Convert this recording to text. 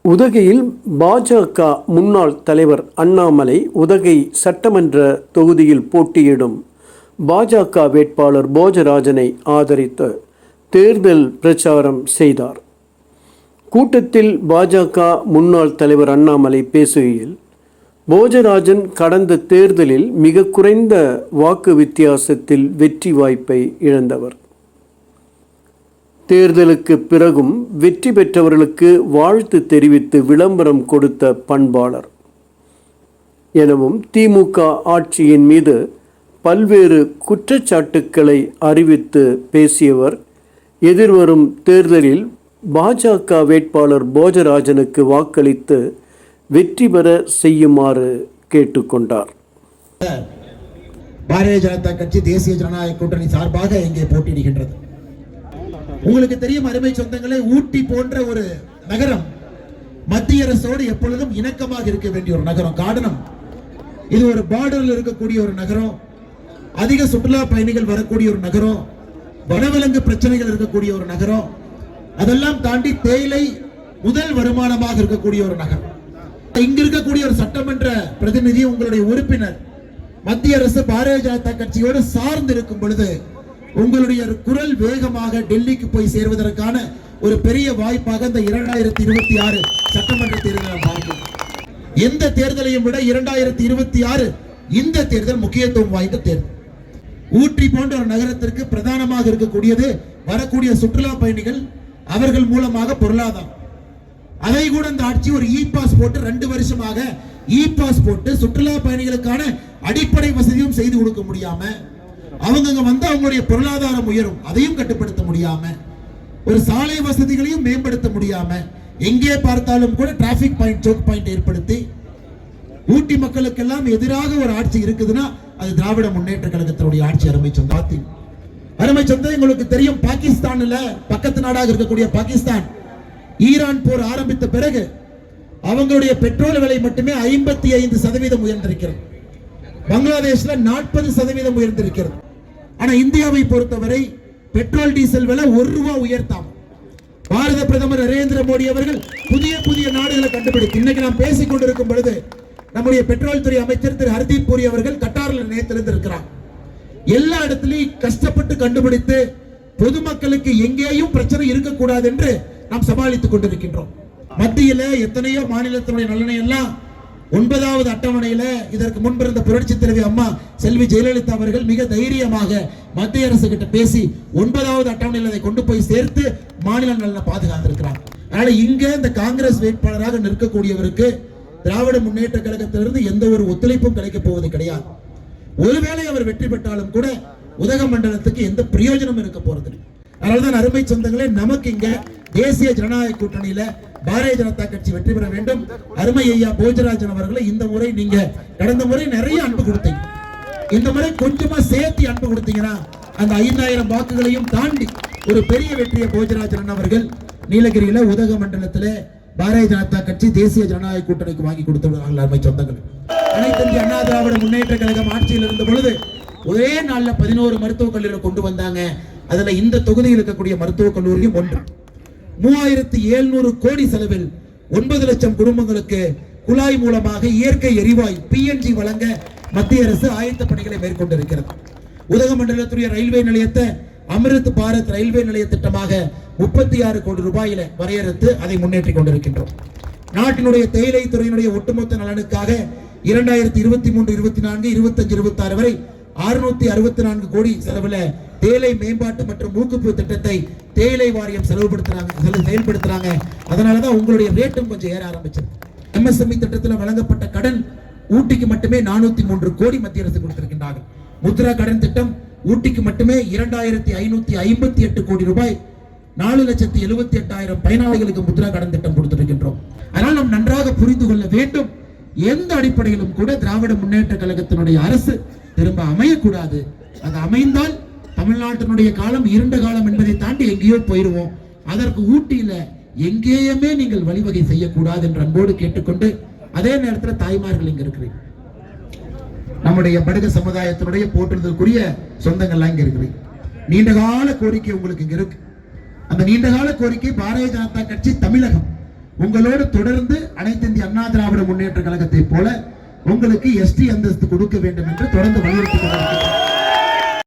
உதகையில் பாஜக முன்னாள் தலைவர் அண்ணாமலை உதகை சட்டமன்ற தொகுதியில் போட்டியிடும் பாஜக வேட்பாளர் போஜராஜனை ஆதரித்து தேர்தல் பிரச்சாரம் செய்தார். கூட்டத்தில் பாஜக முன்னாள் தலைவர் அண்ணாமலை பேசுகையில், போஜராஜன் கடந்த தேர்தலில் மிக குறைந்த வாக்கு வித்தியாசத்தில் வெற்றி வாய்ப்பை இழந்தவர். தேர்தலுக்கு பிறகும் வெற்றி பெற்றவர்களுக்கு வாழ்த்து தெரிவித்து விளம்பரம் கொடுத்த பண்பாளர் எனவும் திமுக ஆட்சியின் மீது பல்வேறு குற்றச்சாட்டுக்களை அறிவித்து பேசியவர் எதிர்வரும் தேர்தலில் பாஜக வேட்பாளர் போஜராஜனுக்கு வாக்களித்து வெற்றி பெற செய்யுமாறு கேட்டுக்கொண்டார். பாரதிய ஜனதா கட்சி தேசிய ஜனநாயக கூட்டணி சார்பாக இங்கே போட்டியிடுகின்றது. உங்களுக்கு தெரியும் அருமை சொந்தங்களே, ஊட்டி போன்ற ஒரு நகரம் மத்திய அரசோடு எப்பொழுதும் இணக்கமாக இருக்க வேண்டிய ஒரு நகரம். காரணம், இது ஒரு பார்டரில் இருக்கக்கூடிய ஒரு நகரம், அதிக சுற்றுலா பயணிகள் வரக்கூடிய ஒரு நகரம், வனவிலங்கு பிரச்சனைகள் இருக்கக்கூடிய ஒரு நகரம், அதெல்லாம் தாண்டி தேயிலை முதல் வருமானமாக இருக்கக்கூடிய ஒரு நகரம். இங்க இருக்கக்கூடிய ஒரு சட்டமன்ற பிரதிநிதி, உங்களுடைய உறுப்பினர் மத்திய அரசு பாரதிய ஜனதா கட்சியோடு சார்ந்து இருக்கும் பொழுது உங்களுடைய குரல் வேகமாக டெல்லிக்கு போய் சேர்வதற்கான ஒரு பெரிய வாய்ப்பாக இந்த 2026 சட்டமன்ற தேர்தலை பார்க்கும். எந்த தேர்தலையும் விட 2026 இந்த தேர்தல் முக்கியத்துவம் வாய்ந்த தேர்தல். ஊட்டி போன்ற ஒரு நகரத்திற்கு பிரதானமாக இருக்கக்கூடியது வரக்கூடிய சுற்றுலா பயணிகள், அவர்கள் மூலமாக பொருளாதாரம். அதை கூட இந்த ஆட்சி ஒரு இ பாஸ் போட்டு 2 வருஷமாக இ பாஸ் போட்டு சுற்றுலா பயணிகளுக்கான அடிப்படை வசதியும் செய்து கொடுக்க முடியாம, அவங்க வந்து அவங்களுடைய பொருளாதாரம் உயரும் அதையும் கட்டுப்படுத்த முடியாம, ஒரு சாலை வசதிகளையும் மேம்படுத்த முடியாம, எங்கே பார்த்தாலும் கூட டிராபிக் பாயிண்ட், சோக் பாயிண்ட் ஏற்படுத்தி ஊட்டி மக்களுக்கெல்லாம் எதிராக ஒரு ஆட்சி இருக்குதுன்னா அது திராவிட முன்னேற்ற கழகத்தினுடைய ஆட்சி. அருமை சொந்தம் உங்களுக்கு தெரியும், பாகிஸ்தான்ல பக்கத்து நாடாக இருக்கக்கூடிய பாகிஸ்தான் ஈரான் போர் ஆரம்பித்த பிறகு அவங்களுடைய பெட்ரோல் விலை மட்டுமே 55% உயர்ந்திருக்கிறது. பங்களாதேஷ்ல 40% உயர்ந்திருக்கிறது. ஆனா இந்தியாவை பொறுத்தவரை பெட்ரோல் டீசல் விலை 1 ரூபாய் உயர்த்தாம பாரத பிரதமர் நரேந்திர மோடி அவர்கள் புதிய புதிய நாடுகளை கண்டுபிடித்து, இன்னைக்கு நாம் பேசிக் கொண்டிருக்கும் பொழுது நம்முடைய பெட்ரோல் துறை அமைச்சர் திரு ஹர்தீப் பூரி அவர்கள் கட்டாரில் நேற்றிலிருந்து இருக்கிறார். எல்லா இடத்திலையும் கஷ்டப்பட்டு கண்டுபிடித்து பொதுமக்களுக்கு எங்கேயும் பிரச்சனை இருக்கக்கூடாது என்று நாம் சமாளித்துக் கொண்டிருக்கின்றோம். மத்தியில எத்தனையோ மாநிலத்தினுடைய நலனை எல்லாம் 9வது அட்டவணையில இதற்கு முன்பு இருந்த புரட்சி தலைவி அம்மா செல்வி ஜெயலலிதா அவர்கள் மிக தைரியமாக மத்திய அரசு கிட்ட பேசி 9வது அட்டவணையில் அதை கொண்டு போய் சேர்த்து மாநில நலனை பாதுகாத்திருக்கிறார். அதனால இங்க இந்த காங்கிரஸ் வேட்பாளராக நிற்கக்கூடியவருக்கு திராவிட முன்னேற்ற கழகத்திலிருந்து எந்த ஒரு ஒத்துழைப்பும் கிடைக்க போவது கிடையாது. ஒருவேளை அவர் வெற்றி பெற்றாலும் கூட உதகமண்டலத்துக்கு எந்த பிரயோஜனம் இருக்க போறது. அதனால்தான் அருமை சொந்தங்களே, நமக்கு இங்க தேசிய ஜனநாயக கூட்டணியில பாரதிய ஜனதா கட்சி வெற்றி பெற வேண்டும். அருமை ஐயா போஜராஜன் அவர்களை இந்த முறை நீங்க கடந்த முறை நிறைய அன்பு கொடுத்தீங்க, இந்த முறை கொஞ்சமா சேர்த்து அன்பு கொடுத்தீங்கன்னா அந்த 5000 வாக்குகளையும் தாண்டி ஒரு பெரிய வெற்றியை போஜராஜன் அவர்கள் நீலகிரியில உதகமண்டலத்திலே பாரதிய ஜனதா கட்சி தேசிய ஜனநாயக கூட்டணிக்கு வாங்கி கொடுத்துள்ளார்கள். அருமை சொந்தங்கள், அனைத்து இந்திய அண்ணா திராவிட முன்னேற்ற கழகம் ஆட்சியில் இருந்த பொழுது ஒரே நாள்ல 11 மருத்துவக் கல்லூரிகளை கொண்டு வந்தாங்க. அதுல இந்த தொகுதியில் இருக்கக்கூடிய மருத்துவக் கல்லூரியும் ஒன்று. 3700 கோடி செலவில் 9 லட்சம் குடும்பங்களுக்கு குழாய் மூலமாக இயற்கை எரிவாயு PNG வழங்க மத்திய அரசு ஆயத்த பணிகளை மேற்கொண்டிருக்கிறது. உதகமண்டலத்துடைய ரயில்வே நிலையத்தை அமிர்த் பாரத் ரயில்வே நிலைய திட்டமாக 36 கோடி ரூபாயில வரையறுத்து அதை முன்னேற்றிக் கொண்டிருக்கின்றோம். நாட்டினுடைய தேயிலை துறையினுடைய ஒட்டுமொத்த நலனுக்காக 2023, 24, 25, 26 வரை 664 கோடி செலவில் தேயிலை மேம்பாட்டு மற்றும் ஊக்குவிப்பு திட்டத்தை தேயிலை வாரியம் செயல்படுத்துறாங்க. அதனாலதான் உங்களுடைய ரேட்டும் கொஞ்சம் ஏற ஆரம்பிச்சது. MSME திட்டத்தில் வழங்கப்பட்ட கடன் ஊட்டிக்கு மட்டுமே 403 கோடி மத்திய அரசு கொடுத்திருக்கின்றார்கள். முத்ரா கடன் திட்டம் ஊட்டிக்கு மட்டுமே 2558 கோடி ரூபாய், 4,78,000 பயனாளிகளுக்கு முத்ரா கடன் திட்டம் கொடுத்திருக்கின்றோம். அதனால் நாம் நன்றாக புரிந்து கொள்ள வேண்டும், எந்த அடிப்படையிலும் கூட திராவிட முன்னேற்ற கழகத்தினுடைய அரசு திரும்ப அமையக்கூடாது. அது அமைந்தால் தமிழ்நாட்டினுடைய காலம் இருண்ட காலம் என்பதை தாண்டி எங்கேயோ போயிருவோம். அதற்கு ஊட்டியில எங்கேயுமே நீங்கள் வழிவகை செய்யக்கூடாது என்று அன்போடு கேட்டுக்கொண்டு, அதே நேரத்தில் தாய்மார்கள் இங்க இருக்கிறீங்க, நம்முடைய படுக சமுதாயத்தினுடைய போற்றுதலுக்குரிய சொந்தங்கள்லாம் இங்க இருக்குது. நீண்டகால கோரிக்கை உங்களுக்கு இங்க இருக்கு. அந்த நீண்டகால கோரிக்கை பாரதிய ஜனதா கட்சி தமிழகம் உங்களோடு தொடர்ந்து அனைத்து இந்திய அண்ணா திராவிட முன்னேற்ற கழகத்தை போல உங்களுக்கு எஸ்டி அந்தஸ்து கொடுக்க வேண்டும் என்று தொடர்ந்து வலியுறுத்தி கொண்டிருக்கிறது.